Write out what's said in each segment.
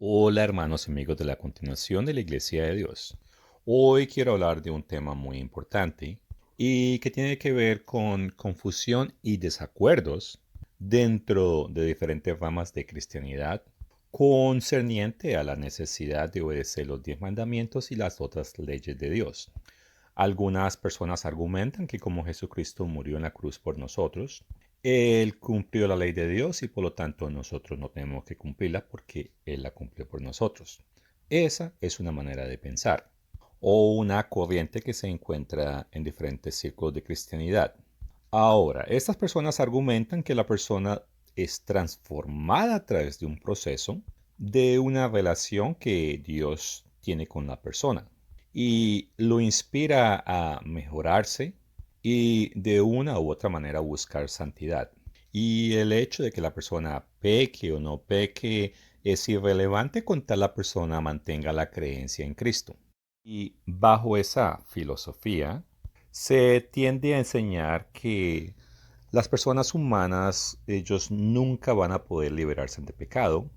Hola hermanos y amigos de la continuación de la Iglesia de Dios. Hoy quiero hablar de un tema muy importante y que tiene que ver con confusión y desacuerdos dentro de diferentes ramas de cristianidad concerniente a la necesidad de obedecer los 10 mandamientos y las otras leyes de Dios. Algunas personas argumentan que como Jesucristo murió en la cruz por nosotros, Él cumplió la ley de Dios y por lo tanto nosotros no tenemos que cumplirla porque Él la cumplió por nosotros. Esa es una manera de pensar o una corriente que se encuentra en diferentes círculos de cristianidad. Ahora, estas personas argumentan que la persona es transformada a través de un proceso de una relación que Dios tiene con la persona y lo inspira a mejorarse y de una u otra manera buscar santidad. Y el hecho de que la persona peque o no peque es irrelevante con tal la persona mantenga la creencia en Cristo. Y bajo esa filosofía se tiende a enseñar que las personas humanas, ellos nunca van a poder liberarse de pecado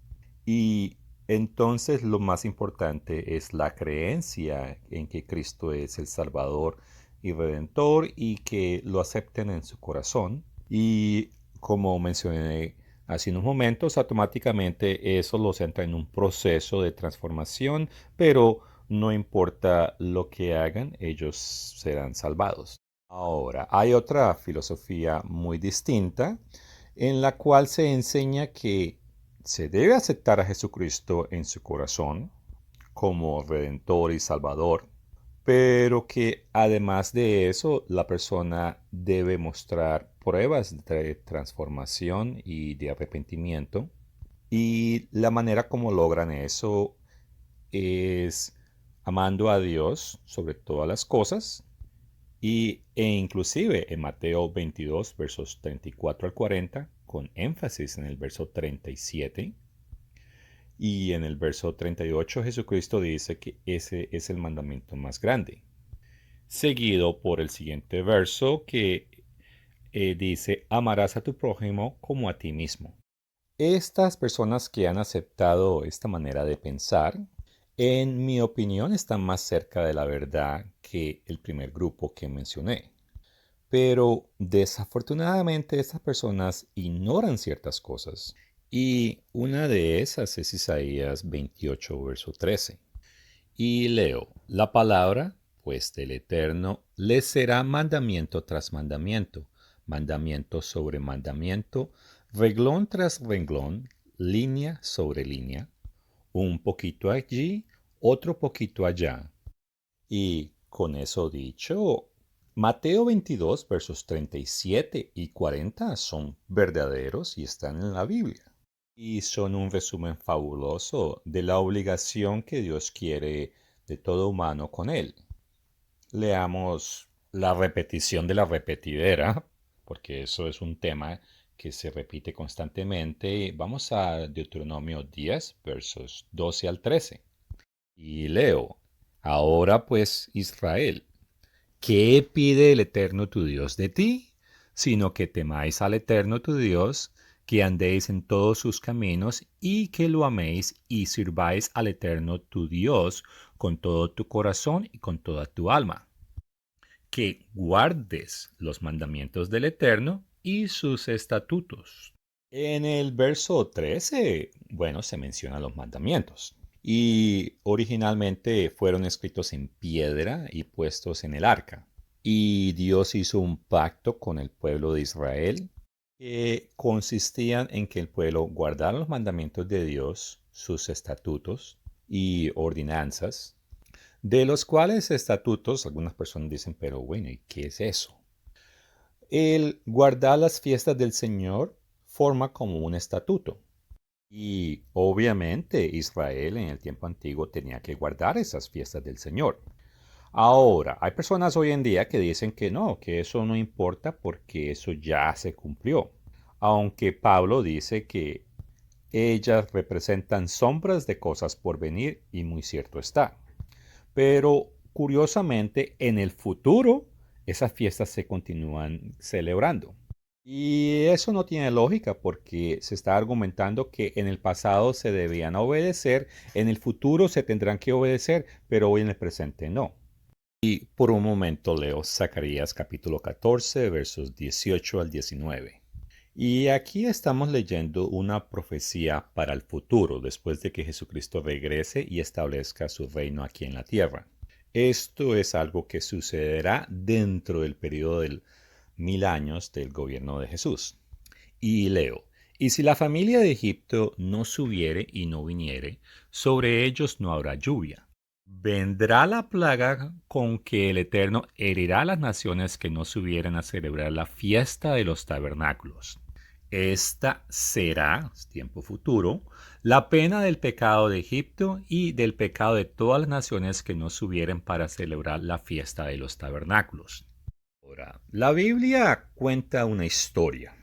y entonces lo más importante es la creencia en que Cristo es el Salvador y Redentor y que lo acepten en su corazón. Y como mencioné hace unos momentos, automáticamente eso los entra en un proceso de transformación, pero no importa lo que hagan, ellos serán salvados. Ahora, hay otra filosofía muy distinta en la cual se enseña que se debe aceptar a Jesucristo en su corazón como Redentor y Salvador, pero que además de eso la persona debe mostrar pruebas de transformación y de arrepentimiento. Y la manera como logran eso es amando a Dios sobre todas las cosas e inclusive en Mateo 22, versos 34 al 40, con énfasis en el verso 37, y en el verso 38 Jesucristo dice que ese es el mandamiento más grande, seguido por el siguiente verso que dice, amarás a tu prójimo como a ti mismo. Estas personas que han aceptado esta manera de pensar, en mi opinión, están más cerca de la verdad que el primer grupo que mencioné. Pero desafortunadamente estas personas ignoran ciertas cosas. Y una de esas es Isaías 28, verso 13. Y leo, la palabra, pues del Eterno, les será mandamiento tras mandamiento, mandamiento sobre mandamiento, reglón tras renglón, línea sobre línea, un poquito allí, otro poquito allá. Y con eso dicho, Mateo 22, versos 37 y 40 son verdaderos y están en la Biblia. Y son un resumen fabuloso de la obligación que Dios quiere de todo humano con Él. Leamos la repetición de la repetidera, porque eso es un tema que se repite constantemente. Vamos a Deuteronomio 10, versos 12 al 13. Y leo, ahora pues Israel, ¿qué pide el Eterno tu Dios de ti? Sino que temáis al Eterno tu Dios, que andéis en todos sus caminos y que lo améis y sirváis al Eterno tu Dios con todo tu corazón y con toda tu alma. Que guardes los mandamientos del Eterno y sus estatutos. En el verso 13, bueno, se mencionan los mandamientos. Y originalmente fueron escritos en piedra y puestos en el arca. Y Dios hizo un pacto con el pueblo de Israel que consistían en que el pueblo guardara los mandamientos de Dios, sus estatutos y ordenanzas, de los cuales estatutos, algunas personas dicen, pero bueno, ¿y qué es eso? El guardar las fiestas del Señor forma como un estatuto. Y obviamente Israel en el tiempo antiguo tenía que guardar esas fiestas del Señor. Ahora, hay personas hoy en día que dicen que no, que eso no importa porque eso ya se cumplió. Aunque Pablo dice que ellas representan sombras de cosas por venir y muy cierto está. Pero curiosamente, en el futuro, esas fiestas se continúan celebrando. Y eso no tiene lógica porque se está argumentando que en el pasado se debían obedecer, en el futuro se tendrán que obedecer, pero hoy en el presente no. Y por un momento leo Zacarías capítulo 14, versos 18 al 19. Y aquí estamos leyendo una profecía para el futuro, después de que Jesucristo regrese y establezca su reino aquí en la tierra. Esto es algo que sucederá dentro del periodo de 1000 años del gobierno de Jesús. Y leo, y si la familia de Egipto no subiere y no viniere, sobre ellos no habrá lluvia. Vendrá la plaga con que el Eterno herirá a las naciones que no subieren a celebrar la fiesta de los tabernáculos. Esta será, tiempo futuro, la pena del pecado de Egipto y del pecado de todas las naciones que no subieren para celebrar la fiesta de los tabernáculos. Ahora, la Biblia cuenta una historia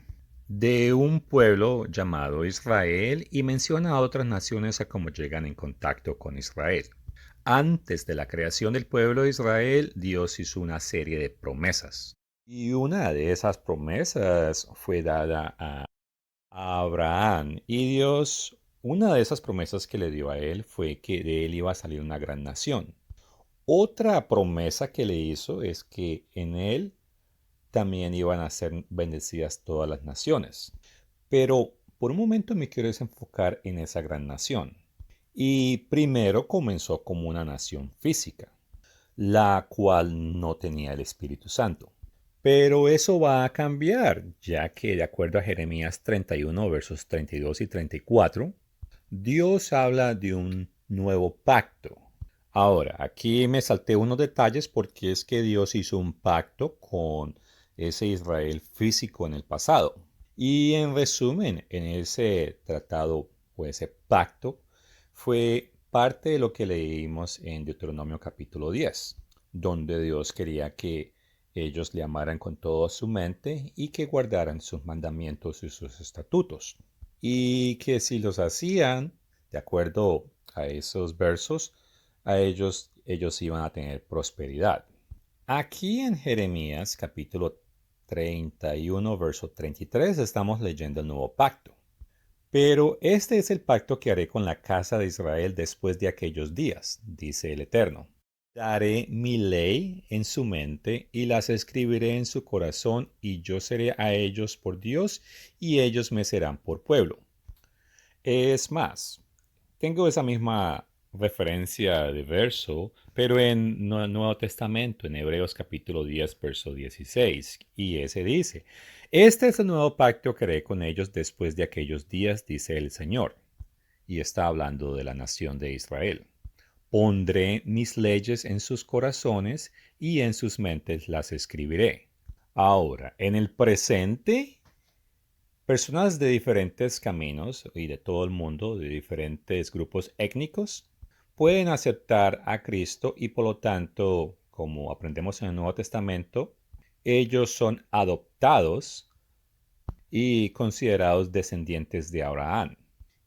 de un pueblo llamado Israel y menciona a otras naciones a cómo llegan en contacto con Israel. Antes de la creación del pueblo de Israel, Dios hizo una serie de promesas. Y una de esas promesas fue dada a Abraham. Y Dios, una de esas promesas que le dio a él fue que de él iba a salir una gran nación. Otra promesa que le hizo es que en él también iban a ser bendecidas todas las naciones. Pero por un momento me quiero desenfocar en esa gran nación. Y primero comenzó como una nación física, la cual no tenía el Espíritu Santo. Pero eso va a cambiar, ya que de acuerdo a Jeremías 31, versos 32 y 34, Dios habla de un nuevo pacto. Ahora, aquí me salté unos detalles porque es que Dios hizo un pacto con ese Israel físico en el pasado. Y en resumen, en ese tratado o ese pacto fue parte de lo que leímos en Deuteronomio capítulo 10, donde Dios quería que ellos le amaran con toda su mente y que guardaran sus mandamientos y sus estatutos. Y que si los hacían, de acuerdo a esos versos, a ellos iban a tener prosperidad. Aquí en Jeremías capítulo 31, verso 33, estamos leyendo el nuevo pacto. Pero este es el pacto que haré con la casa de Israel después de aquellos días, dice el Eterno. Daré mi ley en su mente y las escribiré en su corazón, y yo seré a ellos por Dios y ellos me serán por pueblo. Es más, tengo esa misma referencia de verso, pero en el Nuevo Testamento, en Hebreos capítulo 10, verso 16, y ese dice, este es el nuevo pacto que haré con ellos después de aquellos días, dice el Señor, y está hablando de la nación de Israel. Pondré mis leyes en sus corazones y en sus mentes las escribiré. Ahora, en el presente, personas de diferentes caminos y de todo el mundo, de diferentes grupos étnicos, pueden aceptar a Cristo y por lo tanto, como aprendemos en el Nuevo Testamento, ellos son adoptados y considerados descendientes de Abraham.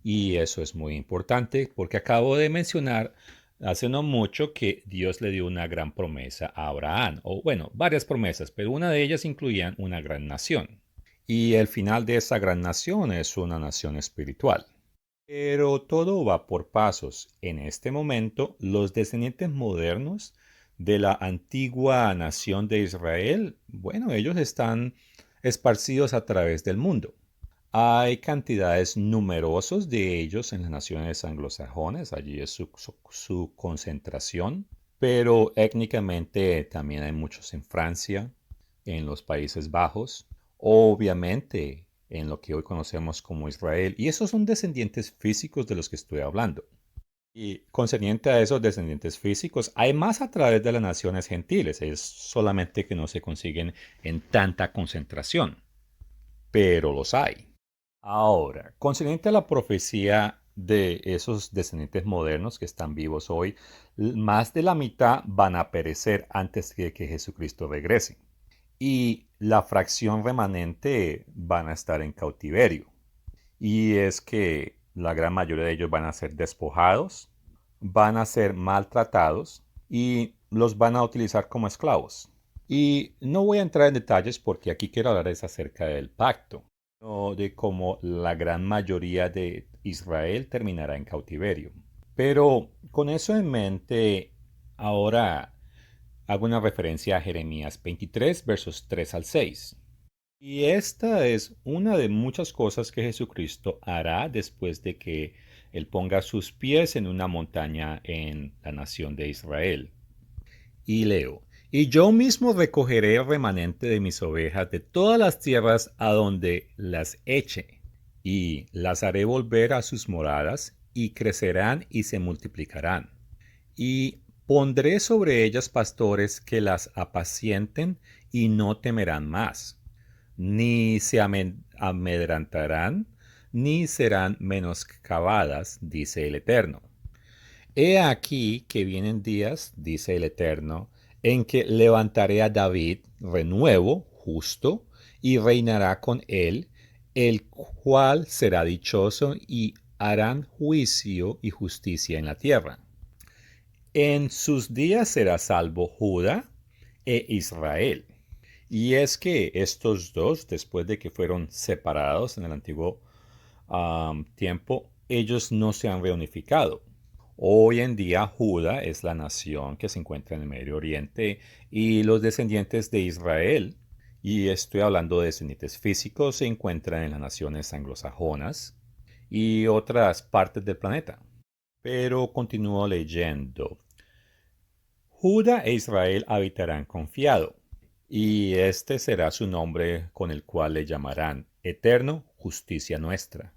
Y eso es muy importante porque acabo de mencionar hace no mucho que Dios le dio una gran promesa a Abraham, o bueno, varias promesas, pero una de ellas incluía una gran nación. Y el final de esa gran nación es una nación espiritual. Pero todo va por pasos. En este momento, los descendientes modernos de la antigua nación de Israel, bueno, ellos están esparcidos a través del mundo. Hay cantidades numerosas de ellos en las naciones anglosajones, allí es su concentración, pero étnicamente también hay muchos en Francia, en los Países Bajos, obviamente en lo que hoy conocemos como Israel, y esos son descendientes físicos de los que estoy hablando. Y concerniente a esos descendientes físicos, hay más a través de las naciones gentiles, es solamente que no se consiguen en tanta concentración, pero los hay. Ahora, concerniente a la profecía de esos descendientes modernos que están vivos hoy, más de la mitad van a perecer antes de que Jesucristo regrese. Y la fracción remanente van a estar en cautiverio. Y es que la gran mayoría de ellos van a ser despojados, van a ser maltratados y los van a utilizar como esclavos. Y no voy a entrar en detalles porque aquí quiero hablar es acerca del pacto, no de cómo la gran mayoría de Israel terminará en cautiverio. Pero con eso en mente, ahora hago una referencia a Jeremías 23, versos 3 al 6. Y esta es una de muchas cosas que Jesucristo hará después de que Él ponga sus pies en una montaña en la nación de Israel. Y leo, y yo mismo recogeré el remanente de mis ovejas de todas las tierras a donde las eche, y las haré volver a sus moradas, y crecerán y se multiplicarán. Y pondré sobre ellas pastores que las apacienten y no temerán más, ni se amedrentarán, ni serán menoscabadas, dice el Eterno. He aquí que vienen días, dice el Eterno, en que levantaré a David renuevo, justo, y reinará con él, el cual será dichoso y harán juicio y justicia en la tierra. En sus días será salvo Judá e Israel. Y es que estos dos, después de que fueron separados en el antiguo tiempo, ellos no se han reunificado. Hoy en día Judá es la nación que se encuentra en el Medio Oriente y los descendientes de Israel, y estoy hablando de descendientes físicos, se encuentran en las naciones anglosajonas y otras partes del planeta. Pero continúo leyendo. Judá e Israel habitarán confiado, y este será su nombre con el cual le llamarán Eterno, justicia nuestra.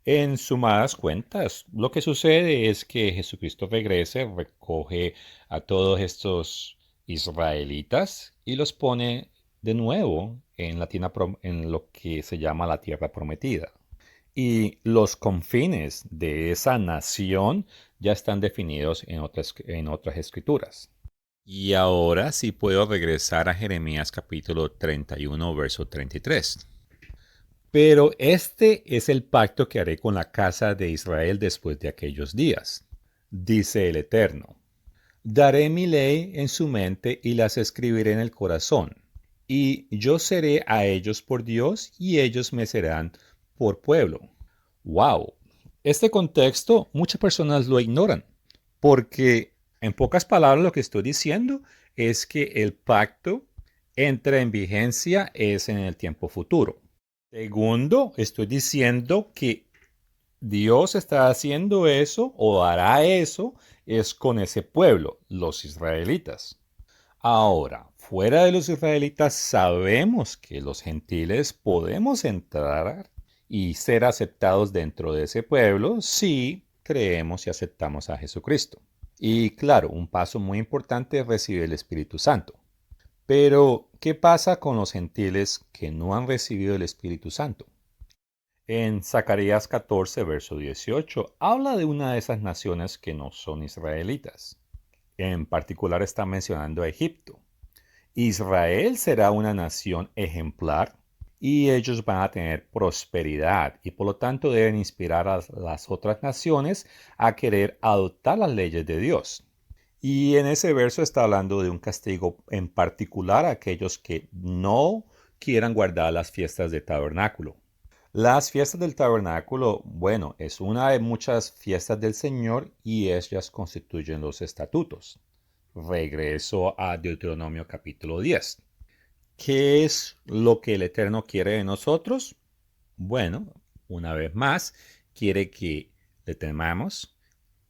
En sumadas cuentas, lo que sucede es que Jesucristo regrese, recoge a todos estos israelitas y los pone de nuevo en, en lo que se llama la tierra prometida. Y los confines de esa nación ya están definidos en otras escrituras. Y ahora sí puedo regresar a Jeremías capítulo 31, verso 33. Pero este es el pacto que haré con la casa de Israel después de aquellos días, dice el Eterno. Daré mi ley en su mente y las escribiré en el corazón, y yo seré a ellos por Dios y ellos me serán por pueblo. ¡Wow! Este contexto muchas personas lo ignoran, porque en pocas palabras lo que estoy diciendo es que el pacto entra en vigencia es en el tiempo futuro. Segundo, estoy diciendo que Dios está haciendo eso o hará eso es con ese pueblo, los israelitas. Ahora, fuera de los israelitas sabemos que los gentiles podemos entrar y ser aceptados dentro de ese pueblo si creemos y aceptamos a Jesucristo. Y claro, un paso muy importante es recibir el Espíritu Santo. Pero, ¿qué pasa con los gentiles que no han recibido el Espíritu Santo? En Zacarías 14, verso 18, habla de una de esas naciones que no son israelitas. En particular está mencionando a Egipto. Israel será una nación ejemplar y ellos van a tener prosperidad y por lo tanto deben inspirar a las otras naciones a querer adoptar las leyes de Dios. Y en ese verso está hablando de un castigo en particular a aquellos que no quieran guardar las fiestas de tabernáculo. Las fiestas del tabernáculo, bueno, es una de muchas fiestas del Señor y ellas constituyen los estatutos. Regreso a Deuteronomio capítulo 10. ¿Qué es lo que el Eterno quiere de nosotros? Bueno, una vez más, quiere que le temamos,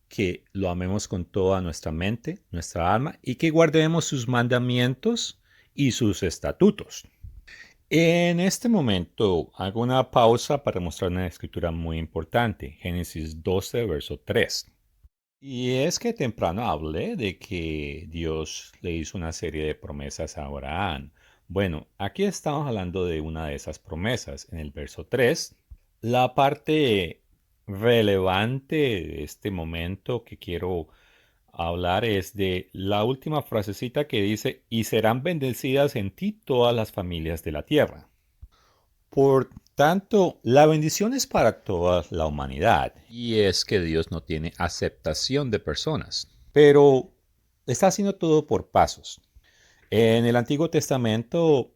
que lo amemos con toda nuestra mente, nuestra alma y que guardemos sus mandamientos y sus estatutos. En este momento hago una pausa para mostrar una escritura muy importante, Génesis 12, verso 3. Y es que temprano hablé de que Dios le hizo una serie de promesas a Abraham. Bueno, aquí estamos hablando de una de esas promesas. En el verso 3, la parte relevante de este momento que quiero hablar es de la última frasecita que dice, y serán bendecidas en ti todas las familias de la tierra. Por tanto, la bendición es para toda la humanidad, y es que Dios no tiene aceptación de personas, pero está haciendo todo por pasos. En el Antiguo Testamento,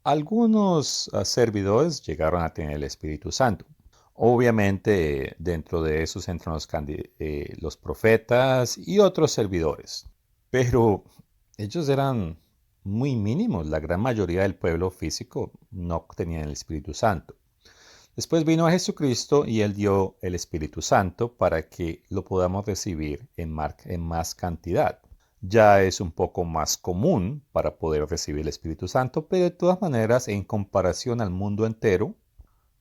algunos servidores llegaron a tener el Espíritu Santo. Obviamente, dentro de esos entran los profetas y otros servidores. Pero ellos eran muy mínimos. La gran mayoría del pueblo físico no tenían el Espíritu Santo. Después vino a Jesucristo y Él dio el Espíritu Santo para que lo podamos recibir en más cantidad. Ya es un poco más común para poder recibir el Espíritu Santo, pero de todas maneras, en comparación al mundo entero,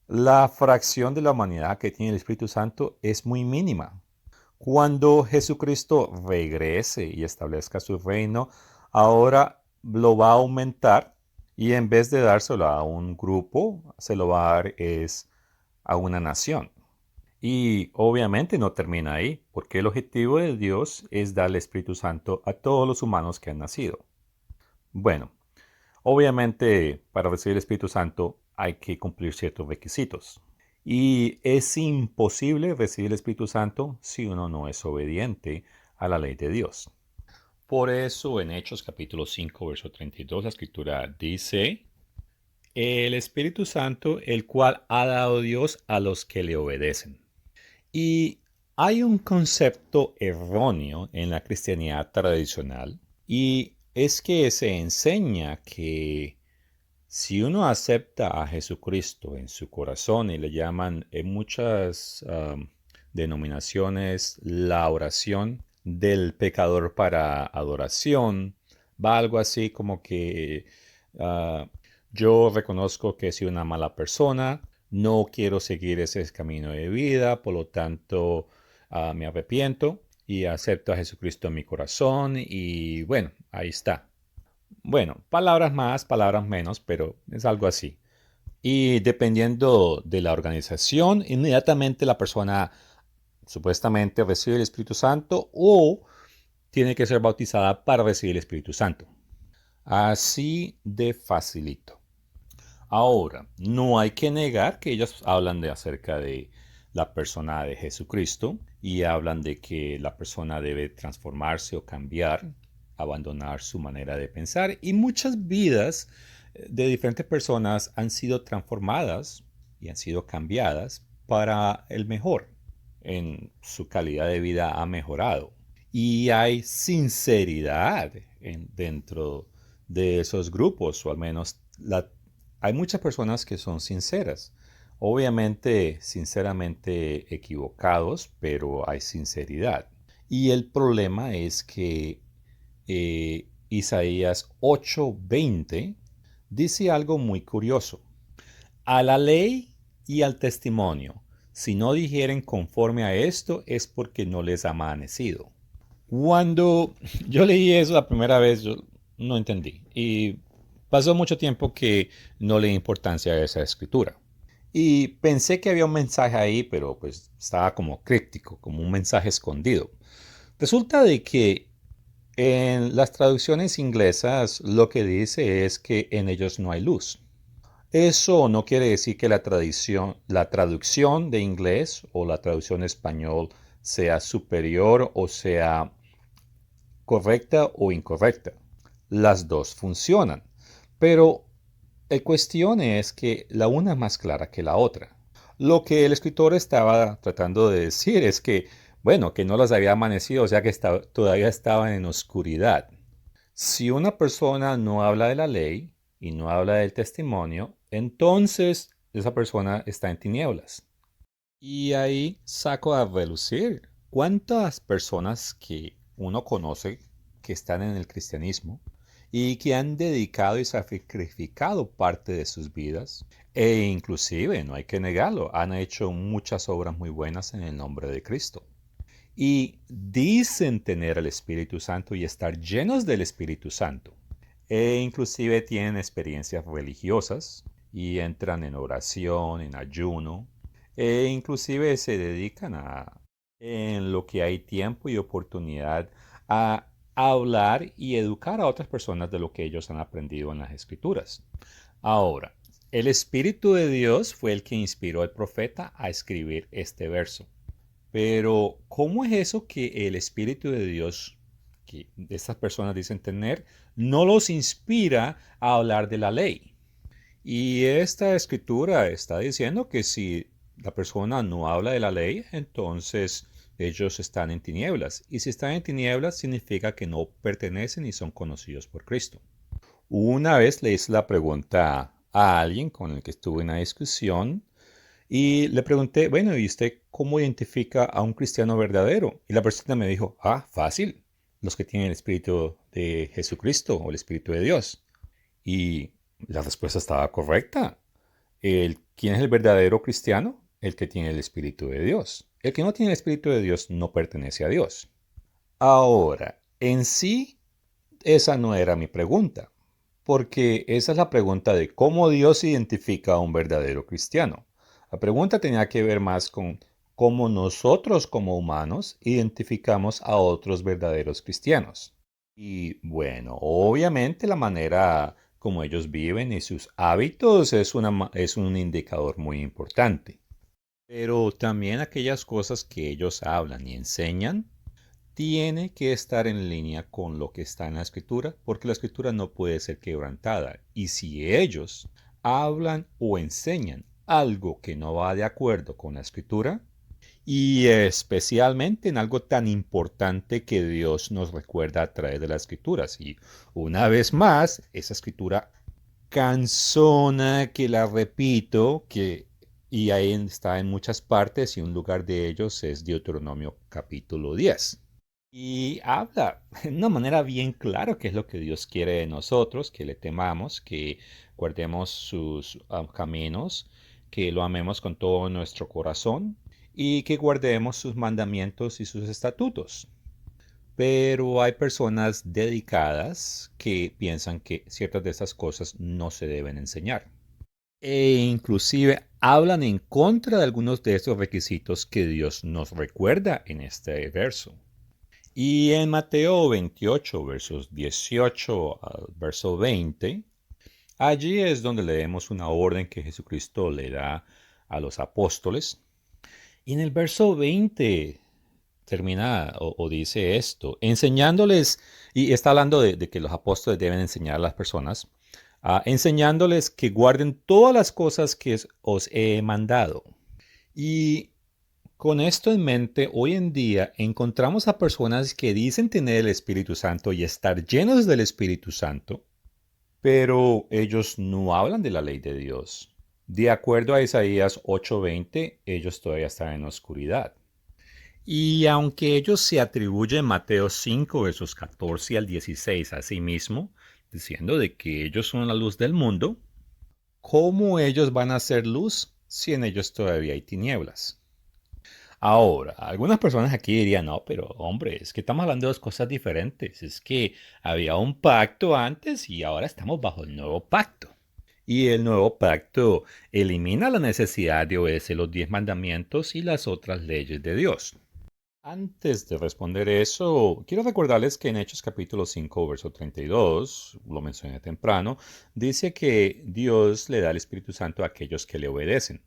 la fracción de la humanidad que tiene el Espíritu Santo es muy mínima. Cuando Jesucristo regrese y establezca su reino, ahora lo va a aumentar y en vez de dárselo a un grupo, se lo va a dar es a una nación. Y obviamente no termina ahí, porque el objetivo de Dios es darle Espíritu Santo a todos los humanos que han nacido. Bueno, obviamente para recibir el Espíritu Santo hay que cumplir ciertos requisitos. Y es imposible recibir el Espíritu Santo si uno no es obediente a la ley de Dios. Por eso en Hechos capítulo 5, verso 32, la escritura dice, el Espíritu Santo, el cual ha dado Dios a los que le obedecen. Y hay un concepto erróneo en la cristianidad tradicional y es que se enseña que si uno acepta a Jesucristo en su corazón y le llaman en muchas denominaciones la oración del pecador para adoración, va algo así como que ah, yo reconozco que soy una mala persona, no quiero seguir ese camino de vida, por lo tanto me arrepiento y acepto a Jesucristo en mi corazón y bueno, ahí está. Bueno, palabras más, palabras menos, pero es algo así. Y dependiendo de la organización, inmediatamente la persona supuestamente recibe el Espíritu Santo o tiene que ser bautizada para recibir el Espíritu Santo. Así de facilito. Ahora, no hay que negar que ellos hablan de acerca de la persona de Jesucristo y hablan de que la persona debe transformarse o cambiar, abandonar su manera de pensar y muchas vidas de diferentes personas han sido transformadas y han sido cambiadas para el mejor. En su calidad de vida ha mejorado y hay sinceridad dentro de esos grupos, o al menos hay muchas personas que son sinceras. Obviamente, sinceramente equivocados, pero hay sinceridad. Y el problema es que Isaías 8:20 dice algo muy curioso. A la ley y al testimonio, si no dijeren conforme a esto, es porque no les ha amanecido. Cuando yo leí eso la primera vez, yo no entendí. Y pasó mucho tiempo que no le di importancia a esa escritura. Y pensé que había un mensaje ahí, pero pues estaba como críptico, como un mensaje escondido. Resulta de que en las traducciones inglesas lo que dice es que en ellos no hay luz. Eso no quiere decir que la traducción de inglés o la traducción español sea superior o sea correcta o incorrecta. Las dos funcionan, pero la cuestión es que la una es más clara que la otra. Lo que el escritor estaba tratando de decir es que, bueno, que no las había amanecido, o sea que todavía estaban en oscuridad. Si una persona no habla de la ley y no habla del testimonio, entonces esa persona está en tinieblas. Y ahí saco a relucir cuántas personas que uno conoce que están en el cristianismo y que han dedicado y sacrificado parte de sus vidas e inclusive, no hay que negarlo, han hecho muchas obras muy buenas en el nombre de Cristo. Y dicen tener el Espíritu Santo y estar llenos del Espíritu Santo. E inclusive tienen experiencias religiosas y entran en oración, en ayuno, e inclusive se dedican en lo que hay tiempo y oportunidad, a hablar y educar a otras personas de lo que ellos han aprendido en las Escrituras. Ahora, el Espíritu de Dios fue el que inspiró al profeta a escribir este verso. Pero, ¿cómo es eso que el Espíritu de Dios que estas personas dicen tener no los inspira a hablar de la ley. Y esta escritura está diciendo que si la persona no habla de la ley, entonces ellos están en tinieblas. Y si están en tinieblas significa que no pertenecen y son conocidos por Cristo. Una vez le hice la pregunta a alguien con el que estuve en una discusión y le pregunté, bueno, ¿y usted cómo identifica a un cristiano verdadero? Y la persona me dijo, fácil, los que tienen el Espíritu de Jesucristo o el Espíritu de Dios. Y la respuesta estaba correcta. ¿Quién es el verdadero cristiano? El que tiene el Espíritu de Dios. El que no tiene el Espíritu de Dios no pertenece a Dios. Ahora, en sí, esa no era mi pregunta, porque esa es la pregunta de cómo Dios identifica a un verdadero cristiano. La pregunta tenía que ver más con cómo nosotros como humanos identificamos a otros verdaderos cristianos. Y bueno, obviamente la manera como ellos viven y sus hábitos es un indicador muy importante. Pero también aquellas cosas que ellos hablan y enseñan tiene que estar en línea con lo que está en la escritura, porque la escritura no puede ser quebrantada. Y si ellos hablan o enseñan algo que no va de acuerdo con la escritura, y especialmente en algo tan importante que Dios nos recuerda a través de las escrituras. Y una vez más, esa escritura cansona que la repito, y ahí está en muchas partes y un lugar de ellos es Deuteronomio capítulo 10. Y habla de una manera bien clara qué es lo que Dios quiere de nosotros, que le temamos, que guardemos sus caminos, que lo amemos con todo nuestro corazón y que guardemos sus mandamientos y sus estatutos. Pero hay personas dedicadas que piensan que ciertas de estas cosas no se deben enseñar. E inclusive hablan en contra de algunos de estos requisitos que Dios nos recuerda en este verso. Y en Mateo 28, versos 18 al verso 20, allí es donde leemos una orden que Jesucristo le da a los apóstoles. Y en el verso 20 termina o dice esto, enseñándoles, y está hablando de que los apóstoles deben enseñar a las personas, enseñándoles que guarden todas las cosas que os he mandado. Y con esto en mente, hoy en día encontramos a personas que dicen tener el Espíritu Santo y estar llenos del Espíritu Santo, pero ellos no hablan de la ley de Dios. De acuerdo a Isaías 8:20, ellos todavía están en la oscuridad. Y aunque ellos se atribuyen Mateo 5, versos 14 al 16 a sí mismo, diciendo de que ellos son la luz del mundo, ¿cómo ellos van a ser luz si en ellos todavía hay tinieblas? Ahora, algunas personas aquí dirían, no, pero hombre, es que estamos hablando de dos cosas diferentes. Es que había un pacto antes y ahora estamos bajo el nuevo pacto. Y el nuevo pacto elimina la necesidad de obedecer los 10 mandamientos y las otras leyes de Dios. Antes de responder eso, quiero recordarles que en Hechos capítulo 5, verso 32, lo mencioné temprano, dice que Dios le da el Espíritu Santo a aquellos que le obedecen.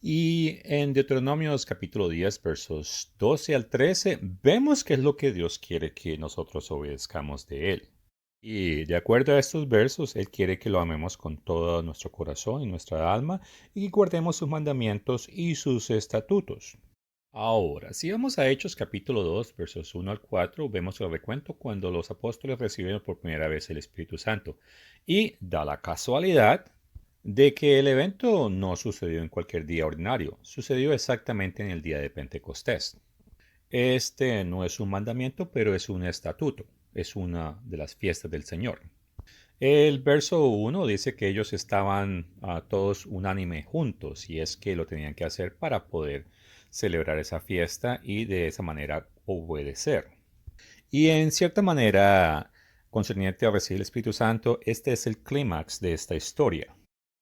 Y en Deuteronomios capítulo 10, versos 12 al 13, vemos qué es lo que Dios quiere que nosotros obedezcamos de Él. Y de acuerdo a estos versos, Él quiere que lo amemos con todo nuestro corazón y nuestra alma y que guardemos sus mandamientos y sus estatutos. Ahora, si vamos a Hechos capítulo 2, versos 1 al 4, vemos el recuento cuando los apóstoles recibieron por primera vez el Espíritu Santo. Y da la casualidad de que el evento no sucedió en cualquier día ordinario, sucedió exactamente en el día de Pentecostés. Este no es un mandamiento, pero es un estatuto, es una de las fiestas del Señor. El verso 1 dice que ellos estaban todos unánime juntos y es que lo tenían que hacer para poder celebrar esa fiesta y de esa manera obedecer. Y en cierta manera, concerniente a recibir el Espíritu Santo, este es el clímax de esta historia.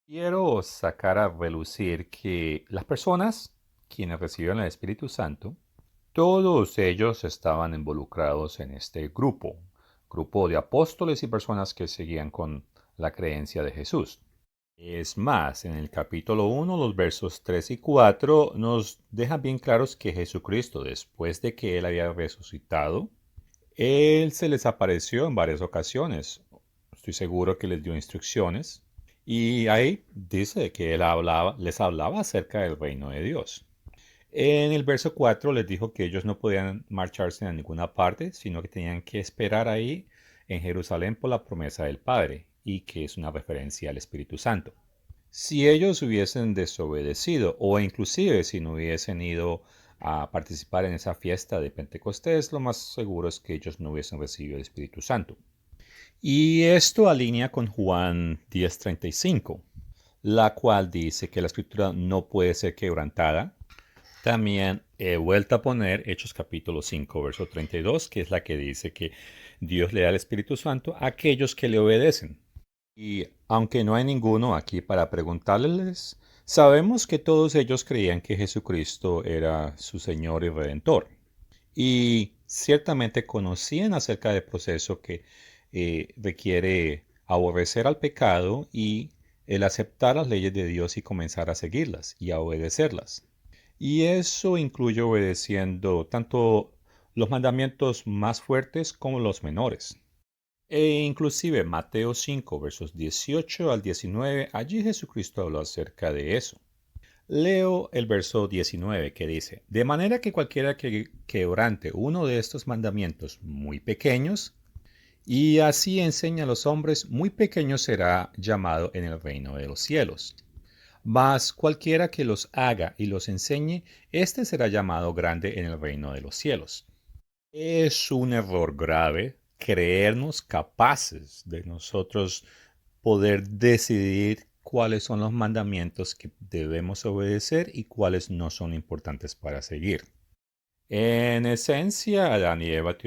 Quiero sacar a relucir que las personas quienes recibieron el Espíritu Santo, todos ellos estaban involucrados en este grupo de apóstoles y personas que seguían con la creencia de Jesús. Es más, en el capítulo 1, los versos 3 y 4 nos dejan bien claros que Jesucristo, después de que Él había resucitado, Él se les apareció en varias ocasiones. Estoy seguro que les dio instrucciones. Y ahí dice que les hablaba acerca del reino de Dios. En el verso 4 les dijo que ellos no podían marcharse a ninguna parte, sino que tenían que esperar ahí en Jerusalén por la promesa del Padre, y que es una referencia al Espíritu Santo. Si ellos hubiesen desobedecido, o inclusive si no hubiesen ido a participar en esa fiesta de Pentecostés, lo más seguro es que ellos no hubiesen recibido el Espíritu Santo. Y esto alinea con Juan 10:35, la cual dice que la escritura no puede ser quebrantada. También he vuelto a poner Hechos capítulo 5, verso 32, que es la que dice que Dios le da el Espíritu Santo a aquellos que le obedecen. Y aunque no hay ninguno aquí para preguntarles, sabemos que todos ellos creían que Jesucristo era su Señor y Redentor. Y ciertamente conocían acerca del proceso que requiere aborrecer al pecado y el aceptar las leyes de Dios y comenzar a seguirlas y a obedecerlas. Y eso incluye obedeciendo tanto los mandamientos más fuertes como los menores. E inclusive Mateo 5, versos 18 al 19, allí Jesucristo habló acerca de eso. Leo el verso 19 que dice, de manera que cualquiera que quebrante uno de estos mandamientos muy pequeños, y así enseña a los hombres, muy pequeño será llamado en el reino de los cielos. Mas cualquiera que los haga y los enseñe, éste será llamado grande en el reino de los cielos. Es un error grave creernos capaces de nosotros poder decidir cuáles son los mandamientos que debemos obedecer y cuáles no son importantes para seguir. En esencia, Adán y Eva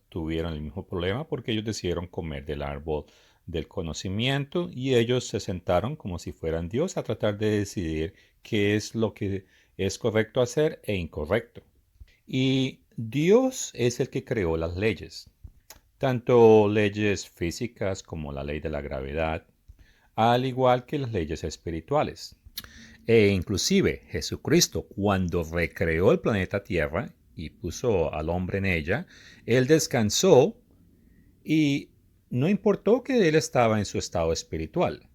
tuvieron el mismo problema porque ellos decidieron comer del árbol del conocimiento y ellos se sentaron como si fueran Dios a tratar de decidir qué es lo que es correcto hacer e incorrecto. Y Dios es el que creó las leyes, tanto leyes físicas como la ley de la gravedad, al igual que las leyes espirituales. E inclusive Jesucristo, cuando recreó el planeta Tierra y puso al hombre en ella, él descansó y no importó que él estaba en su estado espiritual.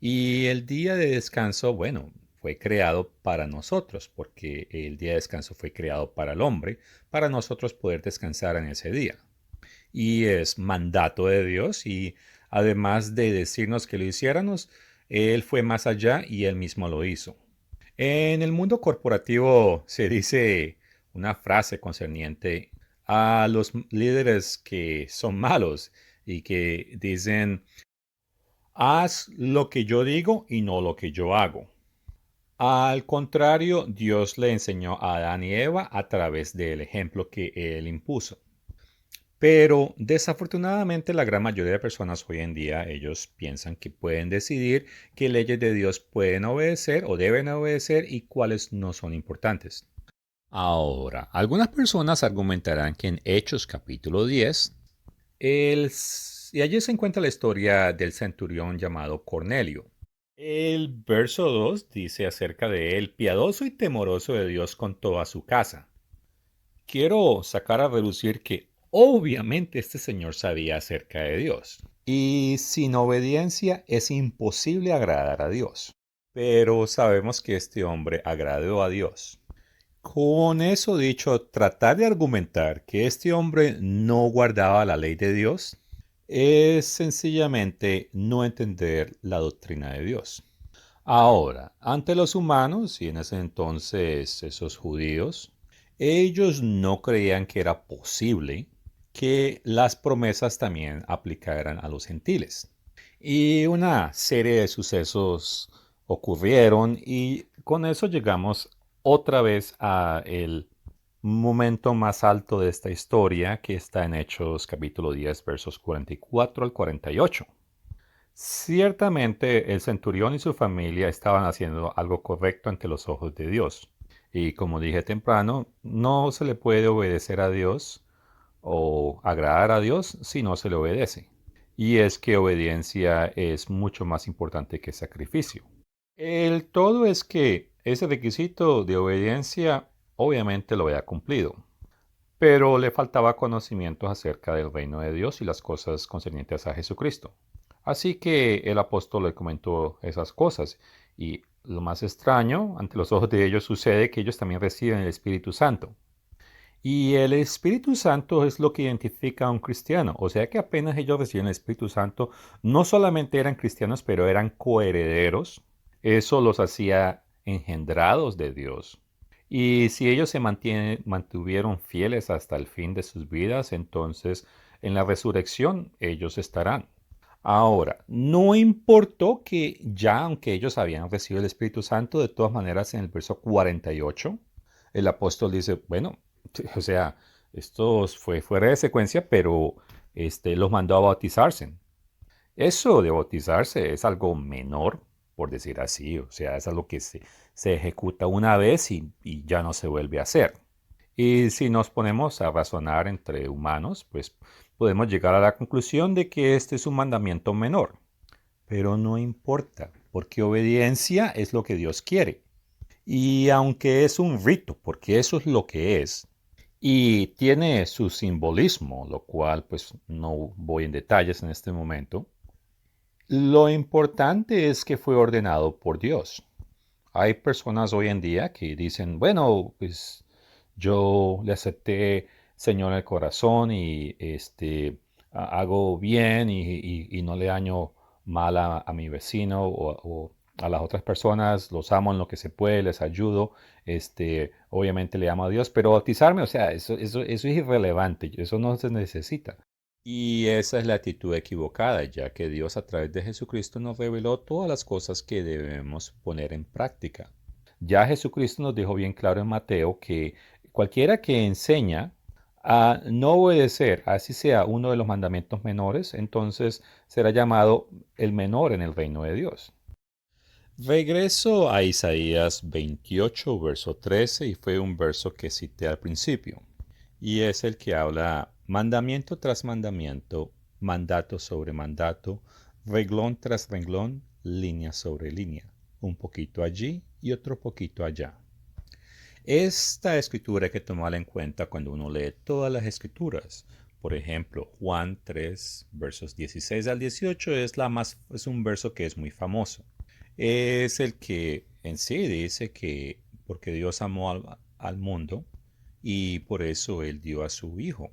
Y el día de descanso, bueno, fue creado para nosotros, porque el día de descanso fue creado para el hombre, para nosotros poder descansar en ese día. Y es mandato de Dios y además de decirnos que lo hiciéramos, Él fue más allá y Él mismo lo hizo. En el mundo corporativo se dice una frase concerniente a los líderes que son malos y que dicen, haz lo que yo digo y no lo que yo hago. Al contrario, Dios le enseñó a Adán y Eva a través del ejemplo que Él impuso. Pero desafortunadamente la gran mayoría de personas hoy en día, ellos piensan que pueden decidir qué leyes de Dios pueden obedecer o deben obedecer y cuáles no son importantes. Ahora, algunas personas argumentarán que en Hechos capítulo 10, y allí se encuentra la historia del centurión llamado Cornelio. El verso 2 dice acerca de él, piadoso y temoroso de Dios con toda su casa. Quiero sacar a relucir que obviamente este señor sabía acerca de Dios. Y sin obediencia es imposible agradar a Dios. Pero sabemos que este hombre agradó a Dios. Con eso dicho, tratar de argumentar que este hombre no guardaba la ley de Dios es sencillamente no entender la doctrina de Dios. Ahora, ante los humanos, y en ese entonces esos judíos, ellos no creían que era posible que las promesas también aplicaran a los gentiles. Y una serie de sucesos ocurrieron y con eso llegamos otra vez a el momento más alto de esta historia que está en Hechos capítulo 10 versos 44 al 48. Ciertamente el centurión y su familia estaban haciendo algo correcto ante los ojos de Dios. Y como dije temprano, no se le puede obedecer a Dios o agradar a Dios si no se le obedece. Y es que obediencia es mucho más importante que sacrificio. El todo es que ese requisito de obediencia obviamente lo había cumplido. pero le faltaba conocimientos acerca del reino de Dios y las cosas concernientes a Jesucristo. Así que el apóstol le comentó esas cosas y lo más extraño, ante los ojos de ellos sucede que ellos también reciben el Espíritu Santo. Y el Espíritu Santo es lo que identifica a un cristiano. O sea que apenas ellos reciben el Espíritu Santo, no solamente eran cristianos, pero eran coherederos. Eso los hacía engendrados de Dios. Y si ellos se mantuvieron fieles hasta el fin de sus vidas, entonces en la resurrección ellos estarán. Ahora, no importó que ya, aunque ellos habían recibido el Espíritu Santo, de todas maneras en el verso 48, el apóstol dice, bueno, o sea, esto fue fuera de secuencia, pero los mandó a bautizarse. Eso de bautizarse es algo menor, por decir así, o sea, es algo que se ejecuta una vez y ya no se vuelve a hacer. Y si nos ponemos a razonar entre humanos, pues podemos llegar a la conclusión de que este es un mandamiento menor. Pero no importa, porque obediencia es lo que Dios quiere. Y aunque es un rito, porque eso es lo que es, y tiene su simbolismo, lo cual pues no voy en detalles en este momento, lo importante es que fue ordenado por Dios. Hay personas hoy en día que dicen, bueno, pues yo le acepté Señor en el corazón y hago bien y no le daño mal a mi vecino o a las otras personas, los amo en lo que se puede, les ayudo, obviamente le amo a Dios, pero bautizarme, o sea, eso es irrelevante, eso no se necesita. Y esa es la actitud equivocada, ya que Dios a través de Jesucristo nos reveló todas las cosas que debemos poner en práctica. Ya Jesucristo nos dejó bien claro en Mateo que cualquiera que enseña a no obedecer, así sea uno de los mandamientos menores, entonces será llamado el menor en el reino de Dios. Regreso a Isaías 28, verso 13, y fue un verso que cité al principio, y es el que habla mandamiento tras mandamiento, mandato sobre mandato, reglón tras reglón, línea sobre línea, un poquito allí y otro poquito allá. Esta escritura hay que tomarla en cuenta cuando uno lee todas las escrituras. Por ejemplo, Juan 3, versos 16 al 18 es un verso que es muy famoso. Es el que en sí dice que porque Dios amó al mundo y por eso Él dio a su Hijo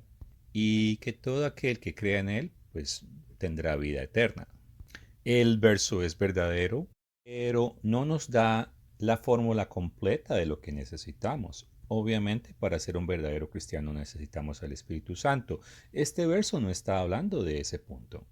y que todo aquel que crea en Él pues tendrá vida eterna. El verso es verdadero, pero no nos da la fórmula completa de lo que necesitamos. Obviamente, para ser un verdadero cristiano necesitamos al Espíritu Santo. Este verso no está hablando de ese punto.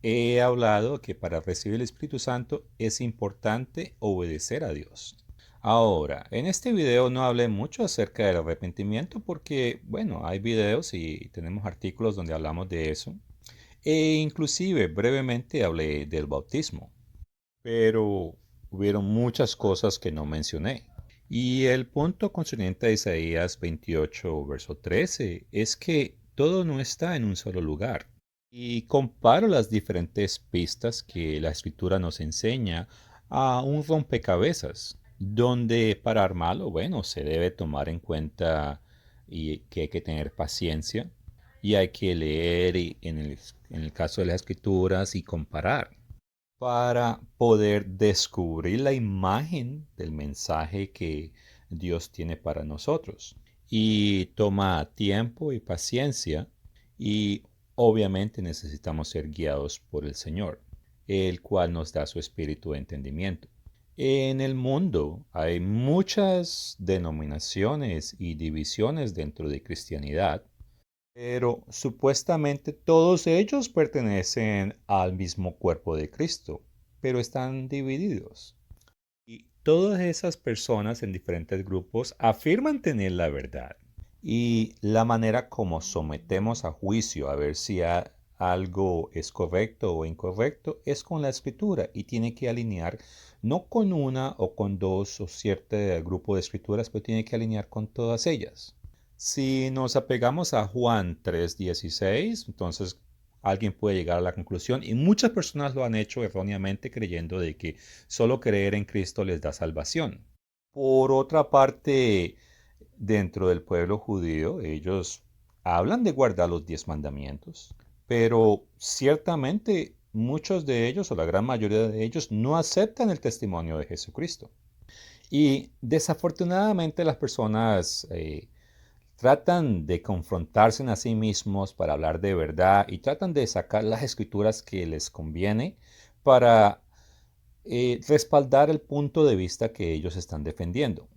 He hablado que para recibir el Espíritu Santo es importante obedecer a Dios. Ahora, en este video no hablé mucho acerca del arrepentimiento porque, bueno, hay videos y tenemos artículos donde hablamos de eso. E inclusive brevemente hablé del bautismo, pero hubieron muchas cosas que no mencioné. Y el punto concerniente a Isaías 28, verso 13, es que todo no está en un solo lugar. Y comparo las diferentes pistas que la escritura nos enseña a un rompecabezas, donde para armarlo, bueno, se debe tomar en cuenta y que hay que tener paciencia y hay que leer en el caso de las escrituras y comparar para poder descubrir la imagen del mensaje que Dios tiene para nosotros. Y toma tiempo y paciencia y obviamente necesitamos ser guiados por el Señor, el cual nos da su espíritu de entendimiento. En el mundo hay muchas denominaciones y divisiones dentro de cristianidad, pero supuestamente todos ellos pertenecen al mismo cuerpo de Cristo, pero están divididos. Y todas esas personas en diferentes grupos afirman tener la verdad. Y la manera como sometemos a juicio a ver si algo es correcto o incorrecto es con la escritura y tiene que alinear no con una o con dos o cierto grupo de escrituras, pero tiene que alinear con todas ellas. Si nos apegamos a Juan 3:16, entonces alguien puede llegar a la conclusión, y muchas personas lo han hecho erróneamente creyendo de que solo creer en Cristo les da salvación. Por otra parte, dentro del pueblo judío, ellos hablan de guardar los 10 mandamientos, pero ciertamente muchos de ellos, o la gran mayoría de ellos, no aceptan el testimonio de Jesucristo. Y desafortunadamente las personas tratan de confrontarse a sí mismos para hablar de verdad y tratan de sacar las escrituras que les conviene para respaldar el punto de vista que ellos están defendiendo.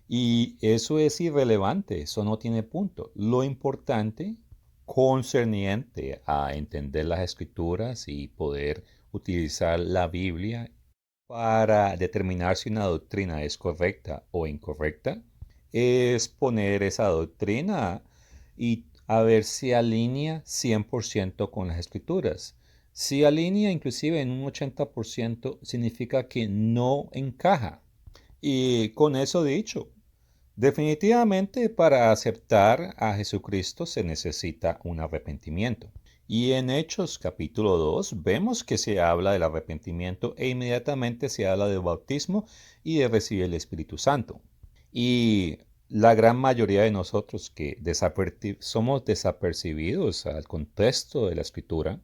Y eso es irrelevante, eso no tiene punto. Lo importante concerniente a entender las escrituras y poder utilizar la Biblia para determinar si una doctrina es correcta o incorrecta es poner esa doctrina y a ver si alinea 100% con las escrituras. Si alinea inclusive en un 80% significa que no encaja. Y con eso dicho, definitivamente para aceptar a Jesucristo se necesita un arrepentimiento. Y en Hechos capítulo 2 vemos que se habla del arrepentimiento e inmediatamente se habla del bautismo y de recibir el Espíritu Santo. Y la gran mayoría de nosotros que somos desapercibidos al contexto de la Escritura,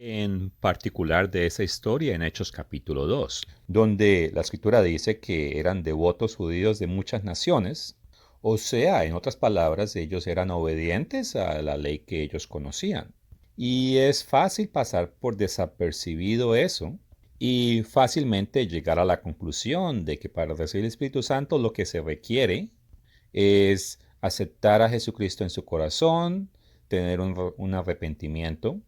en particular de esa historia en Hechos capítulo 2, donde la Escritura dice que eran devotos judíos de muchas naciones, o sea, en otras palabras, ellos eran obedientes a la ley que ellos conocían. Y es fácil pasar por desapercibido eso y fácilmente llegar a la conclusión de que para recibir el Espíritu Santo lo que se requiere es aceptar a Jesucristo en su corazón, tener un arrepentimiento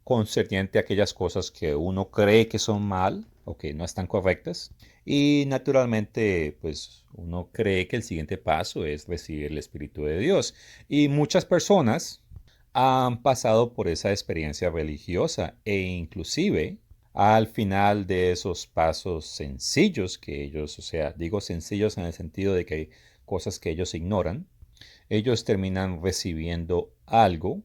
concerniente a aquellas cosas que uno cree que son mal o que no están correctas. Y naturalmente, pues uno cree que el siguiente paso es recibir el Espíritu de Dios. Y muchas personas han pasado por esa experiencia religiosa e inclusive al final de esos pasos sencillos que ellos, o sea, digo sencillos en el sentido de que hay cosas que ellos ignoran, ellos terminan recibiendo algo,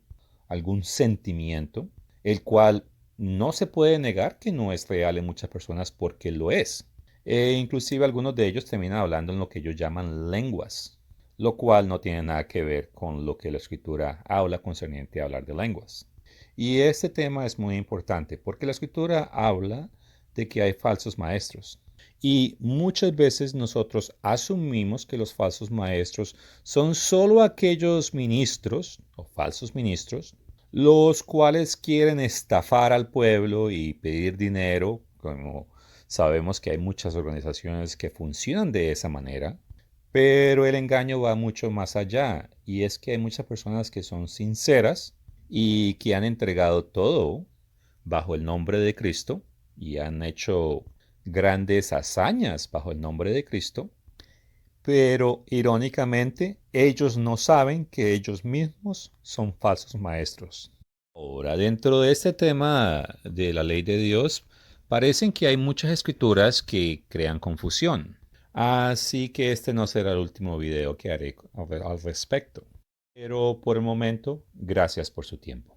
algún sentimiento, el cual no se puede negar que no es real en muchas personas porque lo es. E inclusive algunos de ellos terminan hablando en lo que ellos llaman lenguas, lo cual no tiene nada que ver con lo que la escritura habla concerniente a hablar de lenguas. Y este tema es muy importante porque la escritura habla de que hay falsos maestros. Y muchas veces nosotros asumimos que los falsos maestros son solo aquellos ministros o falsos ministros los cuales quieren estafar al pueblo y pedir dinero, como sabemos que hay muchas organizaciones que funcionan de esa manera, pero el engaño va mucho más allá y es que hay muchas personas que son sinceras y que han entregado todo bajo el nombre de Cristo y han hecho grandes hazañas bajo el nombre de Cristo, pero irónicamente ellos no saben que ellos mismos son falsos maestros. Ahora, dentro de este tema de la ley de Dios, parecen que hay muchas escrituras que crean confusión. Así que este no será el último video que haré al respecto. Pero por el momento, gracias por su tiempo.